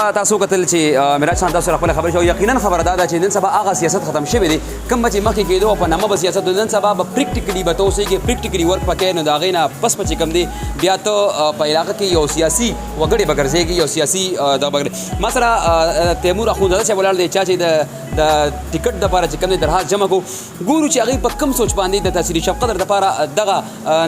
دغه تاسو کتل چې میراج خان تاسو خپل خبرې شو یقینا خبره ده چې نن سبا هغه سیاست ختم شوی دی کوم چې مخکې کېدو په نامه به سیاست نن سبا به پریکټیکلی به تاسو کې پریکټیکلی ورک پکې نو دا غینه پس چې کم دی بیا ته په علاقه کې یو سیاسي وګړي بګرځيږي یو سیاسي د بګر ما سره تیمور اخوندزاده چې ولاړ دی چې د ټیکټ د لپاره چې کوم درخواست جمع کو ګورو چې هغه په کم سوچ باندې د تاثیر شپ قدر د لپاره دغه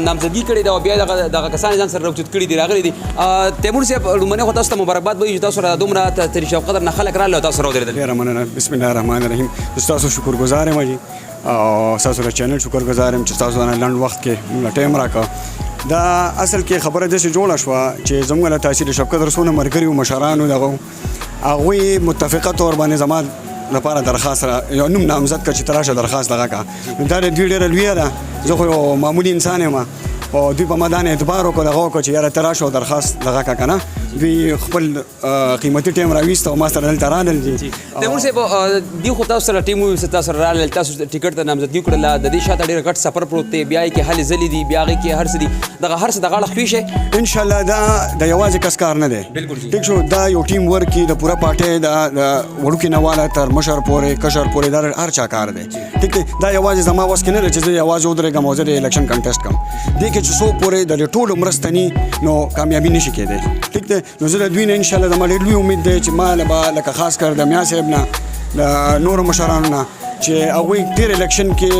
نامزدګي کړي دا بیا دغه کسان ځان سره راوچت کړي دی راغلي دي تیمور صاحب لمنه خو تاسو ته مبارکباد وایي تاسو را دومره تاثیر شپ قدر نه خلک رااله تاسو راوړل ډیر مننه بسم الله الرحمن الرحیم تاسو شکرګزار یم جی او تاسو را چینل شکرګزار یم چې تاسو نه لنډ وخت کې موږ ټایم راکړ دا اصل کې خبره د څه جوړه شو چې زموږ له تاثیر شپ قدر سونه مرګري او مشرانو دغه هغه متفقه تور باندې زماد لپاره درخواست یو نوم نامزد کړ چې تراشه درخواست لغه کا دا د ډېر لوی ده زه خو معمولی انسان یم او دوی په مدان اعتبار وکړ دغه چې یاره تراشه درخواست لغه کا کنه دوی خپل قیمتي ټیم راويست او ما سره دلته رانل دي تیمور صاحب دی خو تاسو سره ټیم وي تاسو سره رانل تاسو ټیکټ ته نامزدګي کړل د دې شاته ډېر غټ سفر پروت دی بیا کې حل زلی دی بیا کې هر څه دی دغه هر څه دغه خوښ شي ان شاء الله دا د یوازې کس کار نه دی بالکل ټیک شو دا یو ټیم ورک د پوره پارټي د وړوکی نواله تر مشر پورې کشر پورې دا هر چا کار دی ټیک دی دا یوازې زما واس کې نه چې یوازې ودرېږم او زه د الیکشن کنټیسټ کوم دې کې چې څو پورې د ټولو مرستنی نو کامیابی نشي کېدی ټیک دی نو زه د دوی ان شاء الله زما ډېر لوی امید دی چې ما لکه خاص کر د میا صاحب نه د نورو مشرانو نه چې هغوی تیر الیکشن کې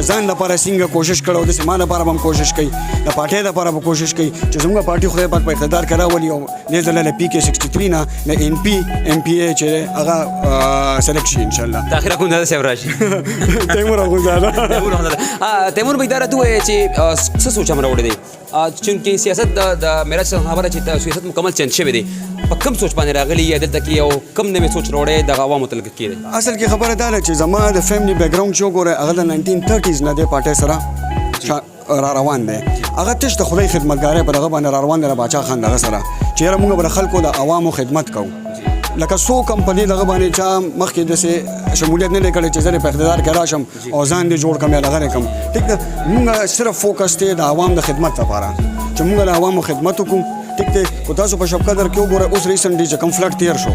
ځان لپاره څنګه کوشش کړو د سیمه لپاره هم کوشش کوي د پارټۍ لپاره هم کوشش کوي چې زموږ پارټي خدای پاک په اقتدار کې راولي او دې ځل له پی کې 63 نه د ان پی ام پی ای چې هغه سلیکټ شي ان شاء الله تاخیر اخوندزاده صاحب راشي تیمور اخوندزاده تیمور به اداره ته چې څه سوچ هم راوړی دی چونکې سیاست د میراج خبره چې سیاست مکمل چینج شوی دی په کم سوچ باندې راغلی یا دلته کې یو کم نوې سوچ راوړی د عوامو ته لږ کېږي اصل کې خبره دا ده چې زما د فیملی بیک ګراوند چې وګوره هغه د 1930s نه د پارټۍ سره را روان دی هغه تش د خدای خدمتګارۍ په دغه باندې را روان دی د باچا خان دغه سره چې یاره موږ به د خلکو د عوامو خدمت کوو لکه څو کمپنۍ دغه باندې چا مخکې داسې شمولیت نه دی کړی چې زه په اقتدار کې راشم او ځان دې جوړ کړم یا دغه کړم ټیک ده موږ صرف فوکس دی د عوام د خدمت لپاره چې موږ د عوامو خدمت وکړو ټیک دی خو تاسو په شپ قدر کې وګوره اوس ریسنټلی چې کوم فلډ تیر شو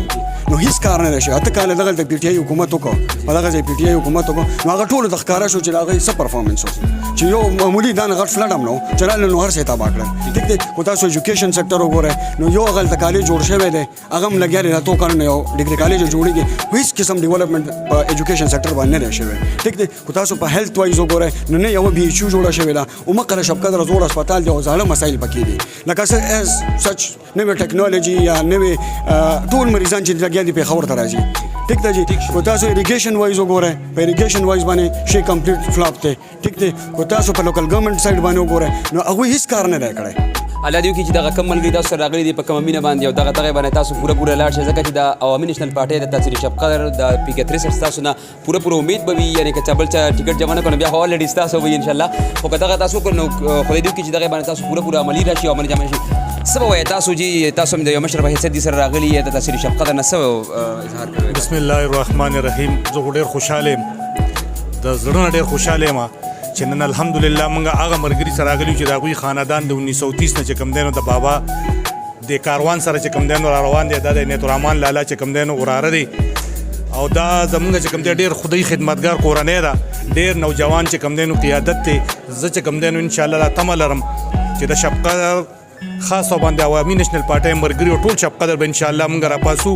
نو هیڅ کار نه شي اته کال دغه پی ټی آی حکومت وکړو په دغه ځای پی ټی آی حکومت وکړو نو هغه ټول د ښکارا شو چې هغه څه پرفارمنس وو چې یو معمولی دانه غټ فلډ هم نو چې نو هر څه تابع کړل ټیک دی خو تاسو ایجوکیشن سېکټر وګوره نو یو هغه د کالج جوړ شوی دی هغه هم لګیا راته کارونه یو ډیګري کالج جوړیږي هیڅ قسم ډیولپمنٹ په ایجوکیشن سېکټر باندې نه شوی ټیک دی خو تاسو په هیلث وایز وګوره نو نه یو بي ایچ یو جوړه شوی دا او مقره شپ قدر زوړ هسپتال دی او ځاله مسایل پکې دي لکه اس سچ نوې ټیکنالوژي یا نوې ټول مریضان چې لګیا دي په خبر ته راځي ټیک دی جی خو تاسو اریګیشن وایز وګوره په اریګیشن وایز باندې شي کمپلیټ فلاپ دی ټیک دی خو تاسو په لوکل ګورنمنت سایډ باندې وګوره نو هغه هیڅ کار نه کړی الله دې وکړي چې دغه کم ملګري تاسو سره راغلي دي په کومه مینه باندې او دغه باندې تاسو پوره لاړ شئ ځکه چې د عوامي نېشنل پارټۍ د تاثیر شپ قدر د پی کې 63 تاسو نه پوره امید به وي یعنی که چابل چا ټیکټ جمع نه کړو بیا اولریډي تاسو وي ان شاء الله خو دغه تاسو کو نو خدای دې وکړي چې دغه باندې تاسو پوره عملی راشي او عملی جمع شي سبا وای تاسو جی تاسو هم د یو مشر په حیثیت دي سره راغلي د تاثیر شپ قدر نه اظهار کوي بسم الله الرحمن الرحیم زه ډېر خوشاله یم د زړه ډېر خوشاله یم چې نن الحمدلله موږ هغه مرګري سره راغلي چې د هغوی خاندان د 1930 نه چې کوم دی نو د بابا د کاروان سره چې کوم دی نو را روان دی دا د نیت الرحمن لالا چې کوم دی نو وراره دی او دا زموږ چې کوم دی ډېر خدای خدمتګار کورنۍ ده ډېر نوجوان چې کوم دی نو قیادت دی زه چې کوم دی نو انشاءالله تمه لرم چې د شپ قدر خاص باندې عوامي نېشنل پارټۍ مرګري او ټول شپ قدر به انشاءالله موږ راپاسو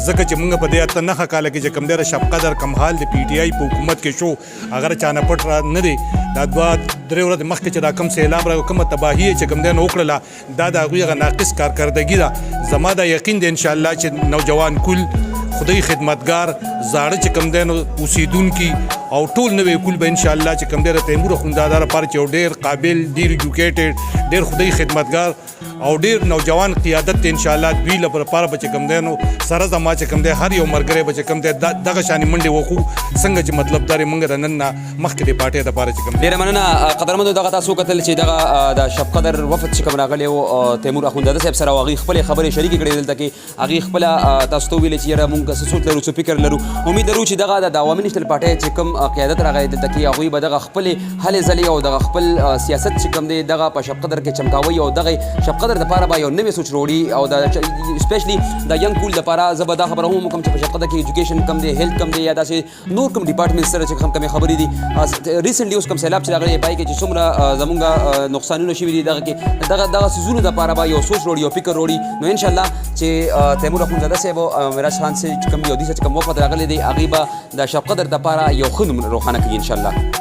ځکه چې موږ په دې اته نښه کاله کې چې کوم دی شپ قدر کم حال د پی ټی آی په حکومت کې شو هغه چا نه پټ را نه دی دا دوه درې ورځې مخکې چې دا کم سیلاب راغی کومه تباهي چې کوم دی نو وکړله دا د هغوی هغه ناقص کارکردګي ده زما دا یقین دی انشاءالله چې نوجوان کل خدای خدمتګار زاړه چې کوم دی نو اوسیدونکي او ټول نوې کول به انشاءالله چې کوم دی د تیمور اخوندزاده لپاره چې یو ډېر قابل ډېر ایجوکیټډ ډېر خدای خدمتګار او ډېر نوجوان قیادت ته انشاءالله دوی لپاره به چې کوم دی نو سره زما چې کوم دی هر یو مرګری به چې کوم دی دغه شانې منډې وکړو څنګه چې مطلب دا موږ د نن نه مخکې د پارټۍ دپاره چې کوم ډېره مننه قدرمنو دغه تاسو کتل چې دغه د شپ قدر وفد چې کوم راغلی و تیمور اخوندزاده صاحب سره هغوی خپلې خبرې شریکې کړې دلته کې هغوی خپله تاسو ته وویلې چې یاره موږ څه سوچ لرو څه فکر لرو امید لرو چې دغه د عوامي نېشنل پارټۍ چې کوم قیادت راغی دلته کې هغوی به دغه خپلې هلې ځلې او دغه خپل سیاست چې کوم دی دغه په شب قدر کې چمکاوي او دغه شب قدر دپاره به یو نوی سوچ راوړي او د سپیشلی د ینګ پول دپاره زه به دا خبره هم وکړم چې په شب قدر کې ایجوکیشن کم دی هیلث کم دی یا داسې نور کوم ډپارټمنټ سره چې کومې خبرې دي ریسنټلی اوس کوم سیلاب چې راغلی پای کې چې څومره زمونږ نقصانونه شوي دي دغه کې دغه څیزونو دپاره به یو سوچ راوړي یو فکر راوړي نو انشاءالله چې تیمور اخونزاده صاحب او میراج خان صاحب چې کوم یو دي چې کوم وفد راغلی دی هغوی به د شب قدر دپاره یو ښه نوم روښانه کوي انشاءالله